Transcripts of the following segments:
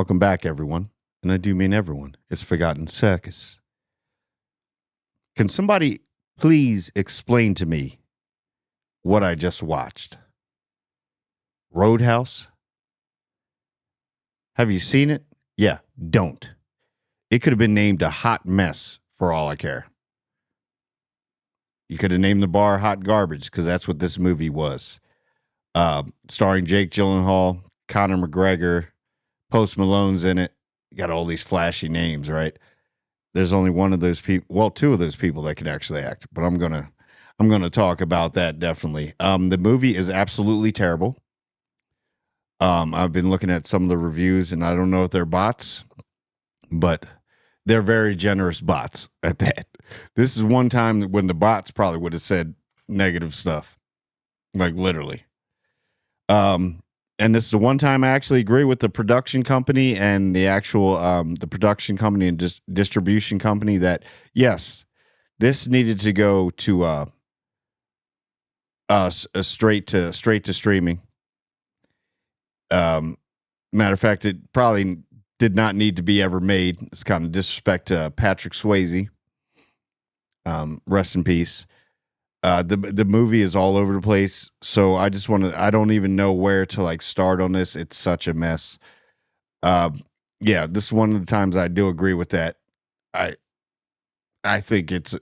Welcome back, everyone. And I do mean everyone. It's Forgotten Circus. Can somebody please explain to me what I just watched? Roadhouse? Have you seen it? Yeah, don't. It could have been named a hot mess for all I care. You could have named the bar Hot Garbage because that's what this movie was. Starring Jake Gyllenhaal, Conor McGregor, Post Malone's in it. You got all these flashy names, right? There's only one of those people, well, two of those people that can actually act, but I'm gonna talk about that definitely. The movie is absolutely terrible. I've been looking at some of the reviews, and I don't know if they're bots, but they're very generous bots at that. This is one time when the bots probably would have said negative stuff, like literally. Um, and this is the one time I actually agree with the production company and the actual the production company and distribution company that yes, this needed to go to straight to streaming. Um, Matter of fact, it probably did not need to be ever made. It's kind of disrespect to Patrick Swayze. Rest in peace. The movie is all over the place, so I just want to. I don't even know where to like start on this. It's such a mess. Uh, yeah, this is one of the times I do agree with that. I I think it's.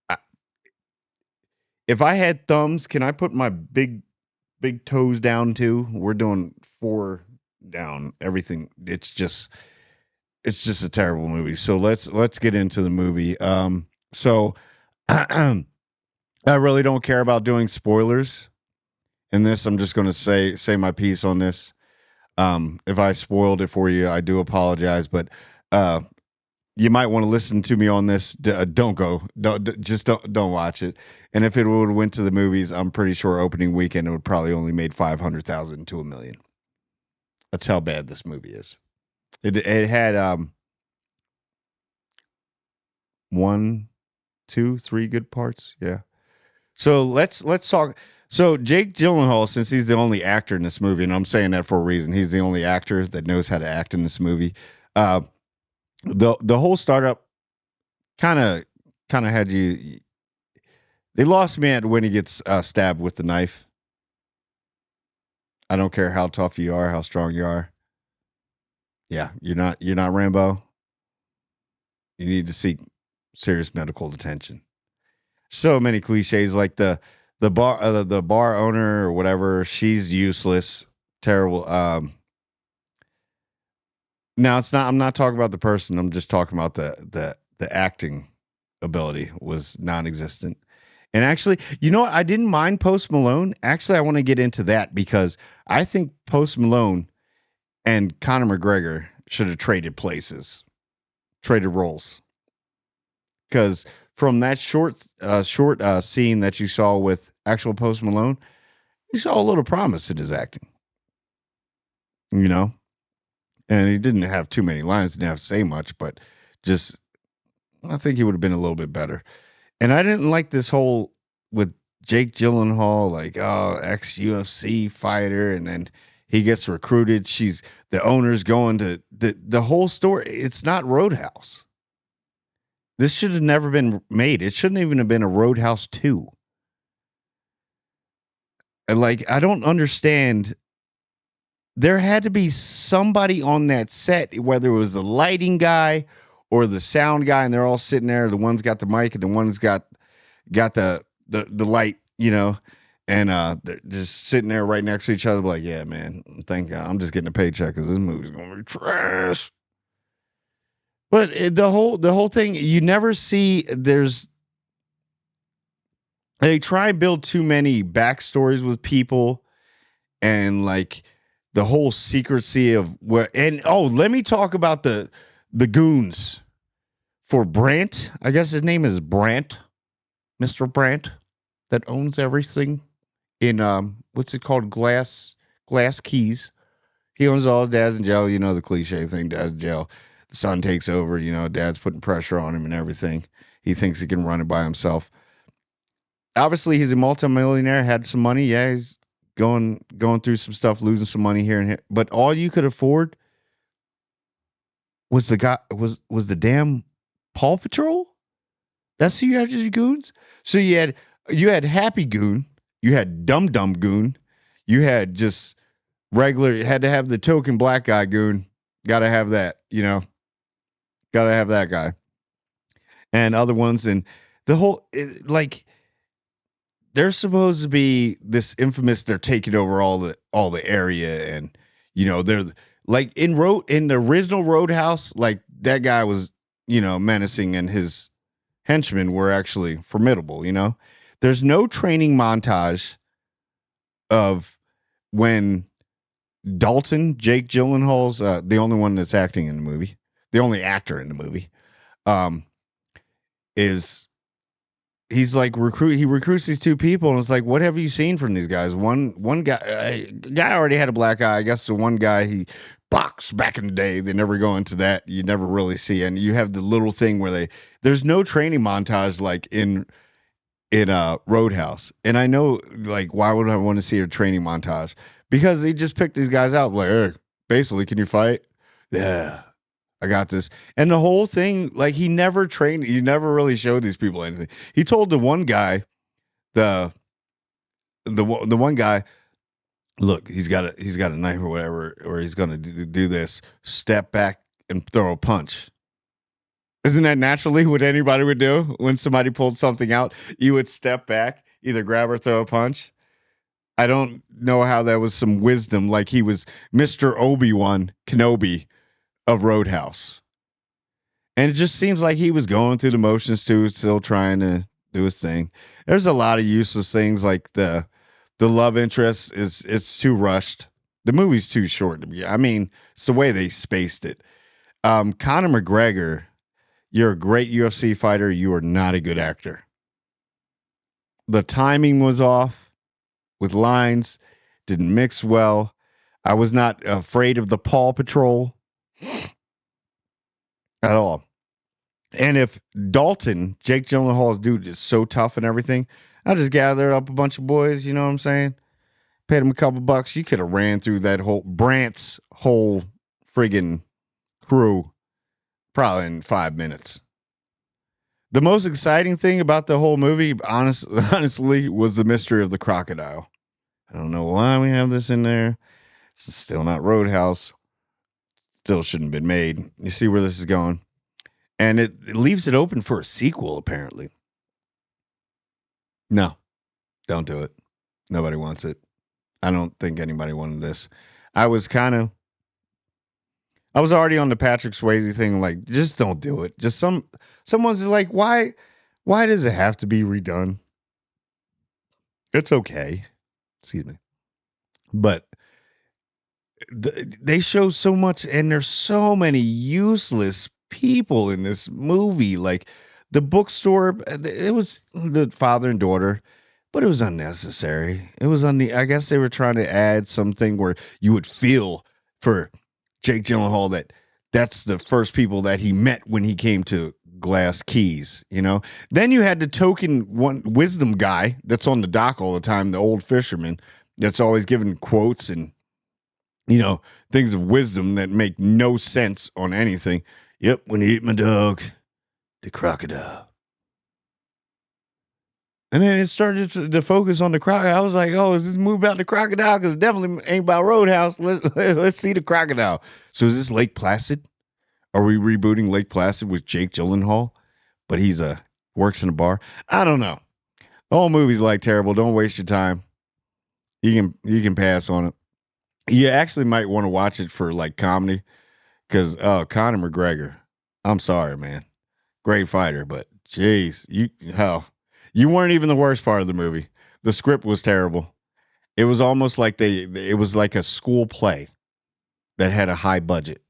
I, if I had thumbs, can I put my big toes down too? We're doing four down. Everything. It's just a terrible movie. So let's get into the movie. So I really don't care about doing spoilers in this. I'm just going to say my piece on this. If I spoiled it for you, I do apologize, but uh, you might want to listen to me on this. Don't go. Just don't watch it. And if it would have went to the movies, I'm pretty sure opening weekend it would probably only made 500,000 to a million. That's how bad this movie is. It had one, two, three good parts. Yeah. So let's talk. So Jake Gyllenhaal, since he's the only actor in this movie, and I'm saying that for a reason, he's the only actor that knows how to act in this movie. Uh, the whole startup kind of had you. They lost me at when he gets stabbed with the knife. I don't care how tough you are, how strong you are. Yeah, you're not Rambo. You need to seek serious medical attention. So many cliches like the bar owner or whatever. She's useless, terrible. Now it's not. I'm not talking about the person. I'm just talking about the acting ability was non-existent. And actually, you know what? I didn't mind Post Malone. Actually, I want to get into that because I think Post Malone and Conor McGregor should have traded places, traded roles. Because from that short scene that you saw with actual Post Malone, you saw a little promise in his acting. You know, and he didn't have too many lines, didn't have to say much, but just I think he would have been a little bit better. And I didn't like this whole with Jake Gyllenhaal, like ex UFC fighter, and then he gets recruited. She's the owner's going to the whole story. It's not Roadhouse. This should have never been made. It shouldn't even have been a Roadhouse 2. And like I don't understand. There had to be somebody on that set, whether it was the lighting guy or the sound guy, and they're all sitting there. The one's got the mic and the one's got the light, and they're just sitting there right next to each other, like, yeah, man, thank God, I'm just getting a paycheck because this movie's gonna be trash. But the whole thing, you never see. They try and build too many backstories with people, and like the whole secrecy of where. And let me talk about the goons for Brant. I guess his name is Brant, Mr. Brant, that owns everything in what's it called? Glass Keys. He owns all his dad's in jail, the cliche thing, dad's in jail. The son takes over, dad's putting pressure on him and everything. He thinks he can run it by himself. Obviously he's a multimillionaire, had some money. Yeah, he's going through some stuff, losing some money here and here. But all you could afford was the guy was the damn Paw Patrol. That's who you had as your goons. So you had Happy Goon, you had Dum Dum Goon, you had just regular. You had to have the token black guy goon. Got to have that. Got to have that guy and other ones and the whole like they're supposed to be this infamous. They're taking over all the area and they're like in the original Roadhouse. Like that guy was menacing and his henchmen were actually formidable. There's no training montage of when Jake Gyllenhaal's the only one that's acting in the movie, the only actor in the movie, um, is he's like he recruits these two people and it's like, what have you seen from these guys? One guy already had a black eye. I guess the one guy he boxed back in the day. They never go into that. You never really see, and you have the little thing where there's no training montage like in Roadhouse. And I know like why would I want to see a training montage? Because they just picked these guys out like, hey, basically, can you fight? Yeah, I got this. And the whole thing, like he never really showed these people anything. He told the one guy, the the one guy, look, he's got a knife or whatever, or he's gonna do this. Step back and throw a punch. Isn't that naturally what anybody would do when somebody pulled something out? You would step back, either grab or throw a punch. I don't know how that was some wisdom. Like he was Mr. Obi-Wan Kenobi of Roadhouse. And it just seems like he was going through the motions too, still trying to do his thing. There's a lot of useless things like the love interest is it's too rushed. The movie's too short to be. I mean, it's the way they spaced it. Conor McGregor, you're a great UFC fighter. You are not a good actor. The timing was off with lines, didn't mix well. I was not afraid of the Paw Patrol at all. And if Jake Gyllenhaal's dude, is so tough and everything, I just gathered up a bunch of boys. You know what I'm saying? Paid him a couple bucks. You could have ran through that whole Brant's whole friggin' crew probably in 5 minutes. The most exciting thing about the whole movie, honestly, was the mystery of the crocodile. I don't know why we have this in there. This is still not Roadhouse. Still shouldn't have been made. You see where this is going? And it leaves it open for a sequel, apparently. No, don't do it. Nobody wants it. I don't think anybody wanted this. I was kind of, I was already on the Patrick Swayze thing. Like, just don't do it. Just someone's like, why does it have to be redone? It's okay. Excuse me. But they show so much, and there's so many useless people in this movie. Like the bookstore, it was the father and daughter, but it was unnecessary. It was on the. I guess they were trying to add something where you would feel for Jake Gyllenhaal that that's the first people that he met when he came to Glass Keys. Then you had the token one wisdom guy that's on the dock all the time, the old fisherman that's always giving quotes and things of wisdom that make no sense on anything. Yep, when you eat my dog, the crocodile. And then it started to focus on the crocodile. I was like, oh, is this movie about the crocodile? Because it definitely ain't about Roadhouse. Let's see the crocodile. So is this Lake Placid? Are we rebooting Lake Placid with Jake Gyllenhaal? But he's works in a bar. I don't know. The whole movie's like terrible. Don't waste your time. You can pass on it. You actually might want to watch it for like comedy because Conor McGregor. I'm sorry, man. Great fighter, but jeez, you weren't even the worst part of the movie. The script was terrible. It was almost like it was like a school play that had a high budget.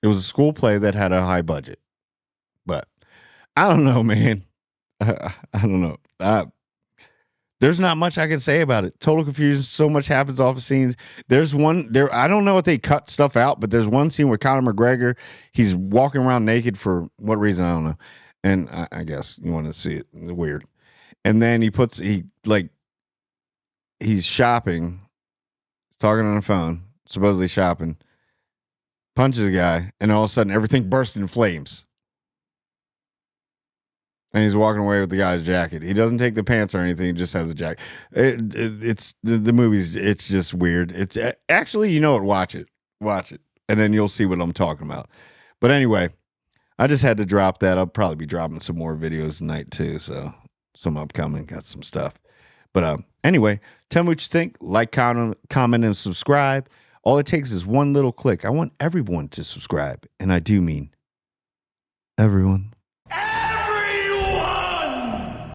It was a school play that had a high budget. But I don't know, man. I don't know. There's not much I can say about it. Total confusion. So much happens off the scenes. There's one there. I don't know if they cut stuff out, but there's one scene where Conor McGregor, he's walking around naked for what reason I don't know. And I guess you want to see it. It's weird. And then he's shopping. He's talking on the phone, supposedly shopping. punches a guy, and all of a sudden everything bursts in flames. And he's walking away with the guy's jacket. He doesn't take the pants or anything. He just has a jacket. It's the movie's. It's just weird. It's actually, you know what? Watch it, and then you'll see what I'm talking about. But anyway, I just had to drop that. I'll probably be dropping some more videos tonight too. So some upcoming, got some stuff. But anyway, tell me what you think. Like, comment, and subscribe. All it takes is one little click. I want everyone to subscribe, and I do mean everyone.